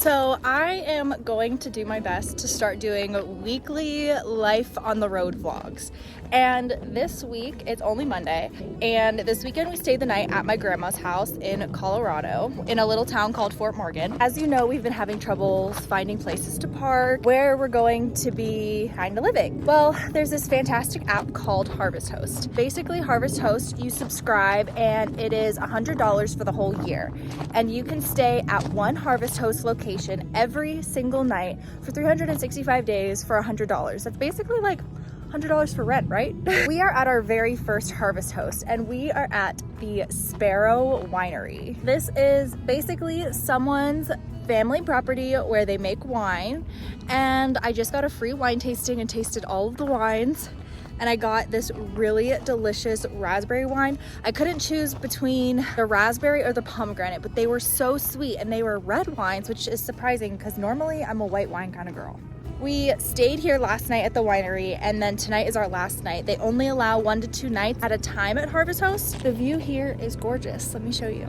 So I am going to do my best to start doing weekly life on the road vlogs. And this week, it's only Monday, and this weekend we stayed the night at my grandma's house in Colorado, in a little town called Fort Morgan. As you know, we've been having troubles finding places to park, where we're going to be kind of living. Well, there's this fantastic app called Harvest Host. Basically, Harvest Host, you subscribe and it is $100 for the whole year. And you can stay at one Harvest Host location every single night for 365 days for $100. That's basically like $100 for rent, right? We are at our very first Harvest Host, and we are at the Sparrow Winery. This is basically someone's family property where they make wine, and I just got a free wine tasting and tasted all of the wines, and I got this really delicious raspberry wine. I couldn't choose between the raspberry or the pomegranate, but they were so sweet, and they were red wines, which is surprising because normally I'm a white wine kind of girl. We stayed here last night at the winery, and then tonight is our last night. They only allow 1 to 2 nights at a time at Harvest Host. The view here is gorgeous. Let me show you.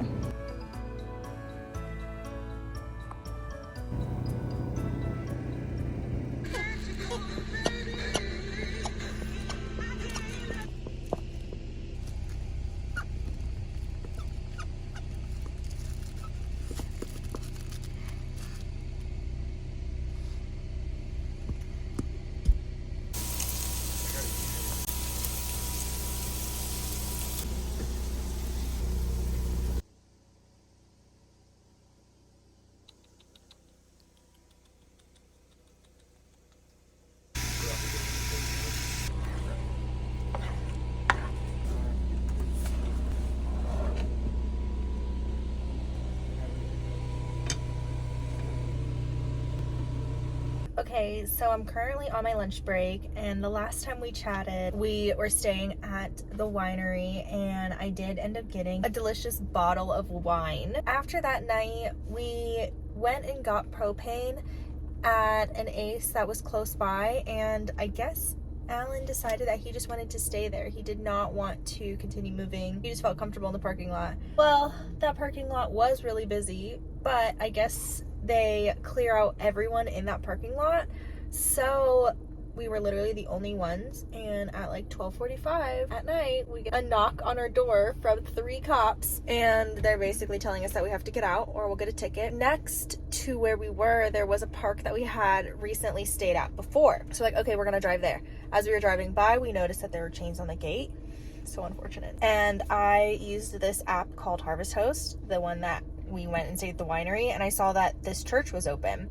Okay, so I'm currently on my lunch break, and the last time we chatted, we were staying at the winery, and I did end up getting a delicious bottle of wine. After that night, we went and got propane at an Ace that was close by, and I guess Alan decided that he just wanted to stay there. He did not want to continue moving. He just felt comfortable in the parking lot. Well, that parking lot was really busy, but I guess they clear out everyone in that parking lot, so we were literally the only ones. And at like 12:45 at night, we get a knock on our door from 3 cops, and they're basically telling us that we have to get out or we'll get a ticket. Next to where we were, there was a park that we had recently stayed at before, so like, okay, we're gonna drive there. As we were driving by, we noticed that there were chains on the gate. So unfortunate. And I used this app called Harvest Host, the one that we went and stayed at the winery, and I saw that this church was open.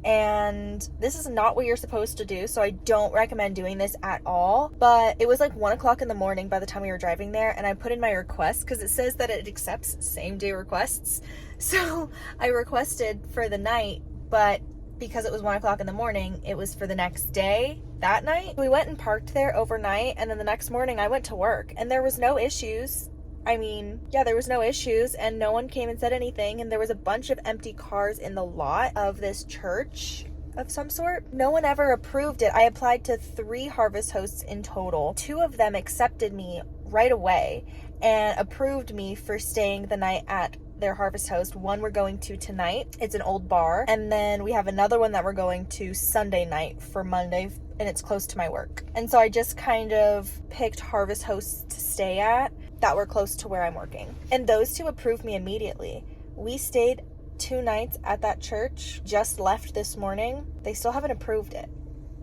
And this is not what you're supposed to do, so I don't recommend doing this at all. But it was like 1 o'clock in the morning by the time we were driving there, and I put in my request because it says that it accepts same-day requests. So I requested for the night, but because it was 1 o'clock in the morning, it was for the next day, that night. We went and parked there overnight, and then the next morning I went to work, and there was no issues. I mean, yeah, there was no issues, and no one came and said anything, and there was a bunch of empty cars in the lot of this church of some sort. No one ever approved it. I applied to 3 Harvest Hosts in total. 2 of them accepted me right away and approved me for staying the night at their Harvest Host. One we're going to tonight. It's an old bar. And then we have another one that we're going to Sunday night for Monday, and it's close to my work. And so I just kind of picked Harvest Hosts to stay at that were close to where I'm working. And those 2 approved me immediately. We stayed 2 nights at that church, just left this morning. They still haven't approved it.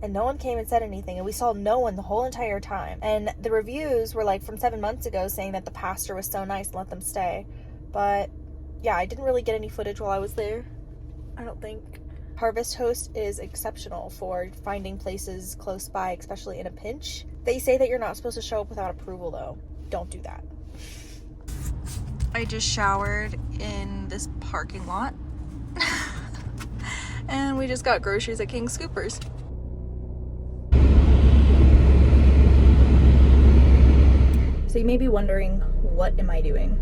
And no one came and said anything, and we saw no one the whole entire time. And the reviews were like from 7 months ago saying that the pastor was so nice and let them stay. But yeah, I didn't really get any footage while I was there, I don't think. Harvest Host is exceptional for finding places close by, especially in a pinch. They say that you're not supposed to show up without approval though. Don't do that. I just showered in this parking lot and we just got groceries at King Scoopers. So you may be wondering, what am I doing?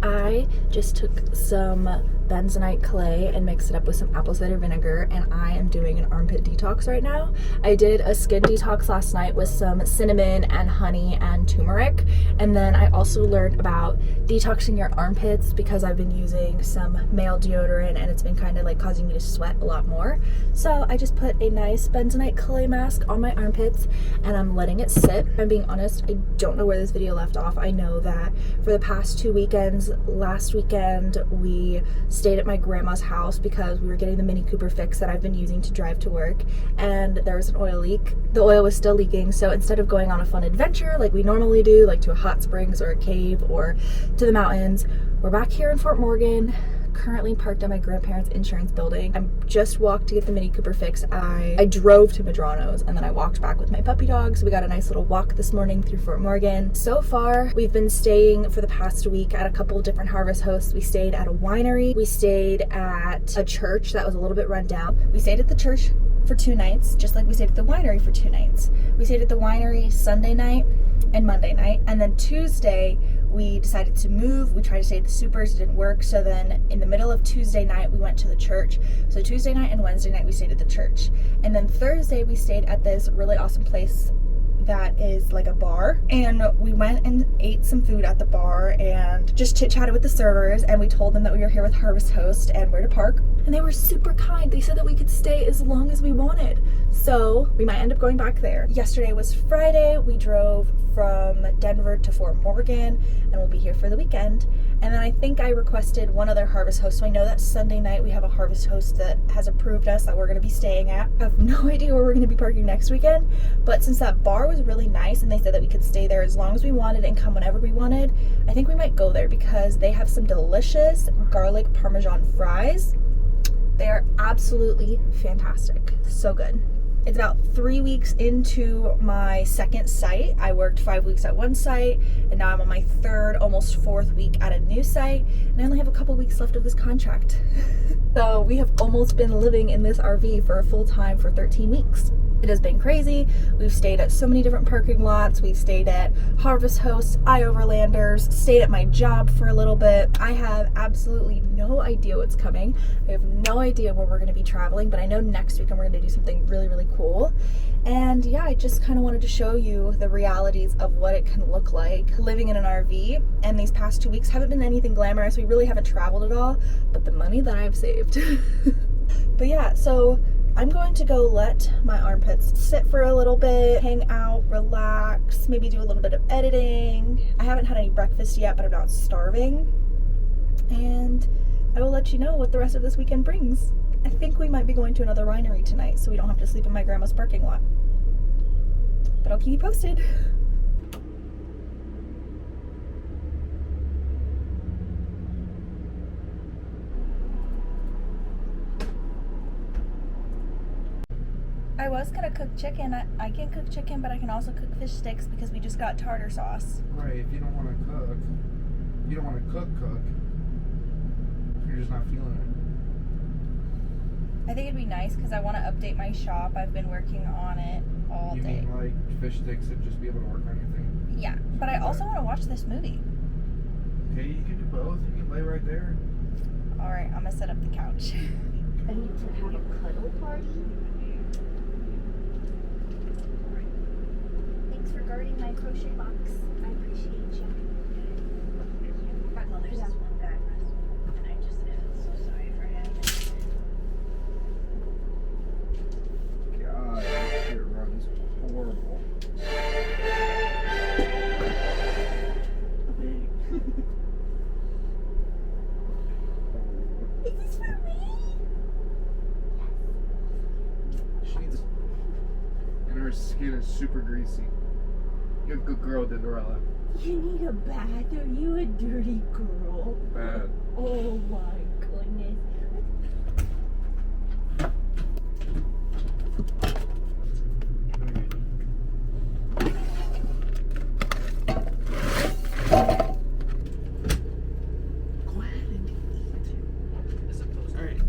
I just took some bentonite clay and mixed it up with some apple cider vinegar, and I am doing an armpit detox right now. I did a skin detox last night with some cinnamon and honey and turmeric, and then I also learned about detoxing your armpits because I've been using some male deodorant and it's been kind of like causing me to sweat a lot more. So I just put a nice bentonite clay mask on my armpits and I'm letting it sit. If I'm being honest, I don't know where this video left off. I know that for the past 2 weekends, last weekend we stayed at my grandma's house because we were getting the Mini Cooper fix that I've been using to drive to work, and there was an oil leak. The oil was still leaking, so instead of going on a fun adventure like we normally do, like to a hot springs or a cave or to the mountains, we're back here in Fort Morgan, currently parked at my grandparents' insurance building. I just walked to get the Mini Cooper fix. I drove to Medrano's and then I walked back with my puppy dogs. We got a nice little walk this morning through Fort Morgan. So far, we've been staying for the past week at a couple of different harvest hosts. We stayed at a winery. We stayed at a church that was a little bit run down. We stayed at the church for 2 nights, just like we stayed at the winery for 2 nights. We stayed at the winery Sunday night and Monday night, and then Tuesday we decided to move. We tried to stay at the Supers, it didn't work, so then in the middle of Tuesday night we went to the church. So Tuesday night and Wednesday night we stayed at the church, and then Thursday we stayed at this really awesome place that is like a bar, and we went and ate some food at the bar and just chit-chatted with the servers, and we told them that we were here with Harvest Host and where to park, and they were super kind. They said that we could stay as long as we wanted, so we might end up going back there. Yesterday was Friday. We drove from Denver to Fort Morgan and we'll be here for the weekend. And then I think I requested one other Harvest Host, so I know that Sunday night we have a Harvest Host that has approved us that we're going to be staying at. I have no idea where we're going to be parking next weekend, but since that bar was really nice and they said that we could stay there as long as we wanted and come whenever we wanted, I think we might go there because they have some delicious garlic parmesan fries. They are absolutely fantastic. So good. It's about 3 weeks into my second site. I worked 5 weeks at one site, and now I'm on my third, almost 4th week at a new site, and I only have a couple weeks left of this contract. So we have almost been living in this RV for a full time for 13 weeks. It has been crazy. We've stayed at so many different parking lots. We've stayed at Harvest Hosts, iOverlanders, stayed at my job for a little bit. I have absolutely no idea what's coming. I have no idea where we're going to be traveling, but I know next weekend we're going to do something really, really cool. And yeah, I just kind of wanted to show you the realities of what it can look like living in an RV. And these past 2 weeks haven't been anything glamorous. We really haven't traveled at all, but the money that I've saved. But yeah, so I'm going to go let my armpits sit for a little bit, hang out, relax, maybe do a little bit of editing. I haven't had any breakfast yet, but I'm not starving. And I will let you know what the rest of this weekend brings. I think we might be going to another winery tonight, so we don't have to sleep in my grandma's parking lot. But I'll keep you posted. I was gonna cook chicken. I can cook chicken, but I can also cook fish sticks because we just got tartar sauce. Right, if you don't want to cook, cook. If you're just not feeling I think it'd be nice because I want to update my shop. I've been working on it all it. You day. mean like fish sticks and just be able to work on your thing? Yeah, but I also want to watch this movie. Okay, you can do both. You can lay right there. Alright, I'm gonna set up the couch. I need to have a cuddle party. Thanks for guarding my crochet box. I appreciate you. My mother's is one guy, and I just am so sorry for him. God, that shit runs horrible. Is this for me? She needs, and her skin is super greasy. You're a good girl, Cinderella. You need a bath? Are you a dirty girl? Bad. Oh my goodness. Go ahead and eat. Alright.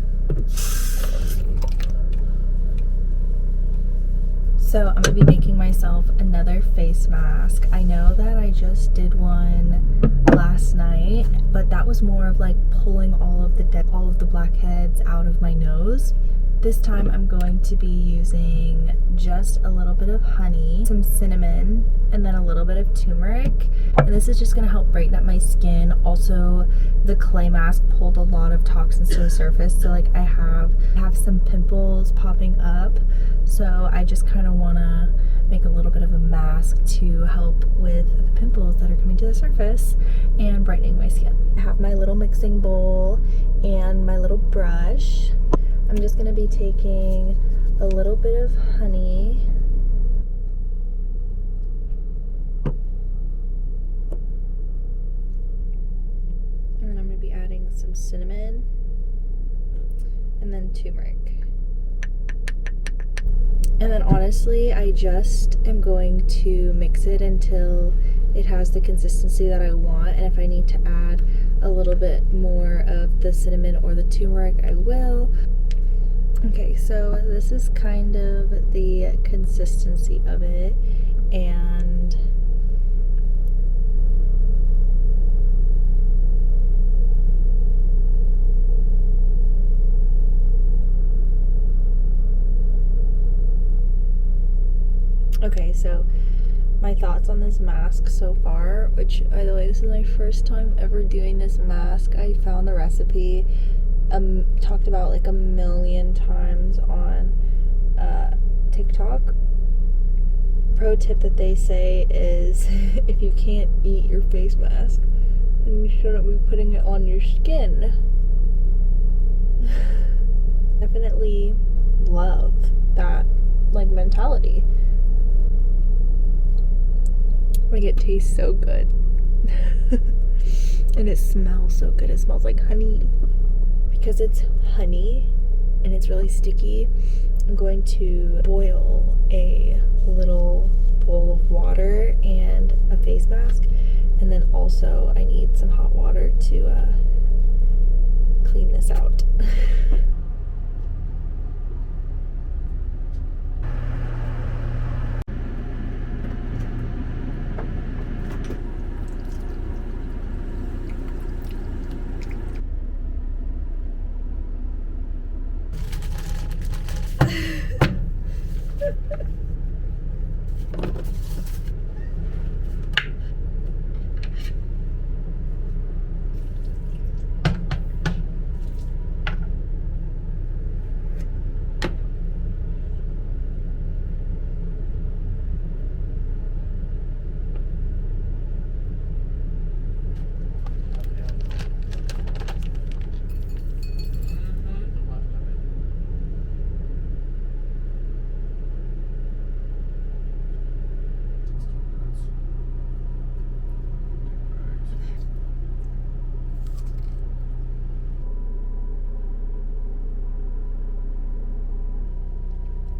So I'm gonna be making myself a another face mask. I know that I just did one last night, but that was more of like pulling all of the blackheads out of my nose. This time I'm going to be using just a little bit of honey, some cinnamon, and then a little bit of turmeric. And this is just gonna help brighten up my skin. Also, the clay mask pulled a lot of toxins to the surface. So like I have some pimples popping up. So I just kind of wanna make a little bit of a mask to help with the pimples that are coming to the surface and brightening my skin. I have my little mixing bowl and my little brush. I'm just gonna be taking a little bit of honey and then I'm gonna be adding some cinnamon and then turmeric. And then honestly, I just am going to mix it until it has the consistency that I want, and if I need to add a little bit more of the cinnamon or the turmeric, I will. Okay, so this is kind of the consistency of it, and okay, so my thoughts on this mask so far, which by the way, this is my first time ever doing this mask. I found the recipe talked about like a million times on TikTok. Pro tip that they say is if you can't eat your face mask, then you shouldn't be putting it on your skin. Definitely love that like mentality. Like it tastes so good. And it smells so good. It smells like honey. Because it's honey and it's really sticky, I'm going to boil a little bowl of water and a face mask, and then also I need some hot water to clean this out.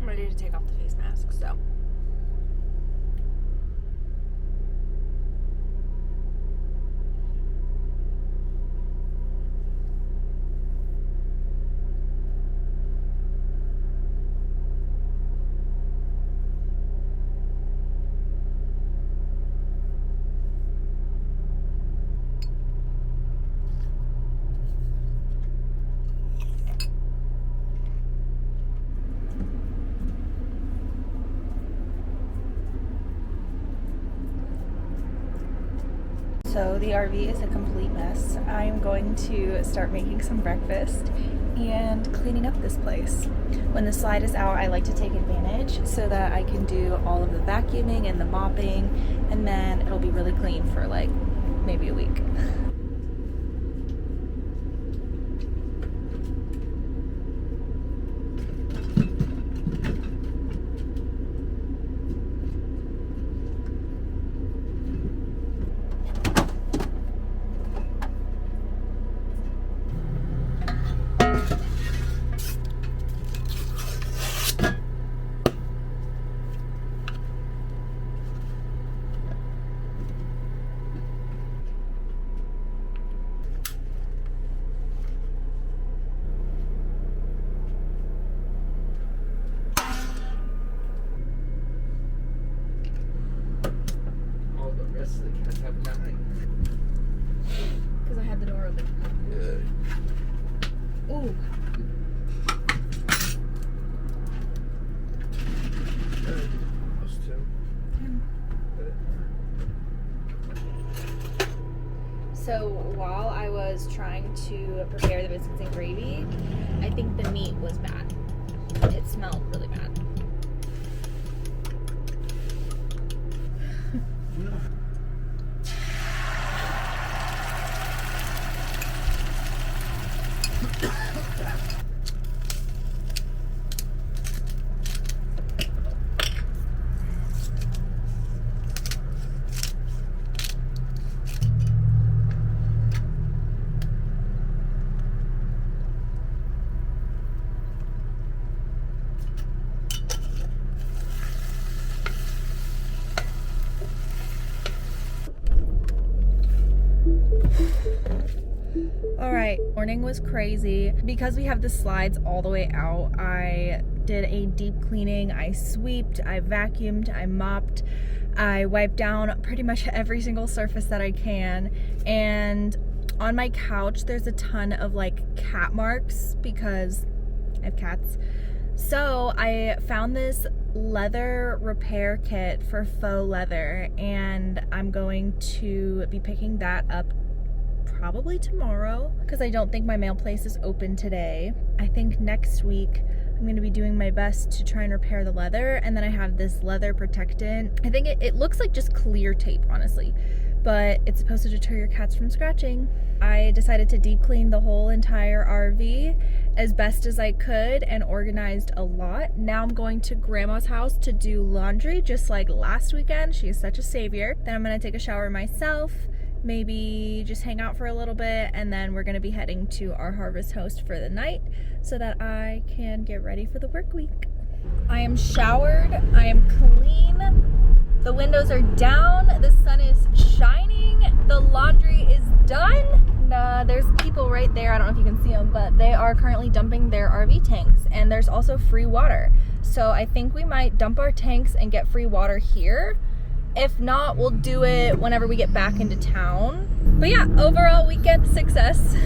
Ready to take off the face mask, so the RV is a complete mess. I'm going to start making some breakfast and cleaning up this place. When the slide is out, I like to take advantage so that I can do all of the vacuuming and the mopping, and then it'll be really clean for like maybe a week. rest of the cats have 9. Because I had the door open. Good. Ooh. Those 2. So while I was trying to prepare the biscuits and gravy, I think the meat was bad. It smelled really bad. All right, morning was crazy. Because we have the slides all the way out, I did a deep cleaning. I sweeped, I vacuumed, I mopped, I wiped down pretty much every single surface that I can. And on my couch, there's a ton of like cat marks because I have cats. So I found this leather repair kit for faux leather, and I'm going to be picking that up probably tomorrow because I don't think my mail place is open today. I think next week I'm going to be doing my best to try and repair the leather, and then I have this leather protectant. I think it looks like just clear tape, honestly, but it's supposed to deter your cats from scratching. I decided to deep clean the whole entire RV as best as I could and organized a lot. Now I'm going to grandma's house to do laundry just like last weekend. She is such a savior. Then I'm going to take a shower myself, maybe just hang out for a little bit, and then we're going to be heading to our harvest host for the night so that I can get ready for the work week. I am showered, I am clean, the windows are down, the sun is shining, the laundry is done. There's people right there, I don't know if you can see them, but they are currently dumping their RV tanks, and there's also free water. So I think we might dump our tanks and get free water here. If not, we'll do it whenever we get back into town. But yeah, overall weekend success.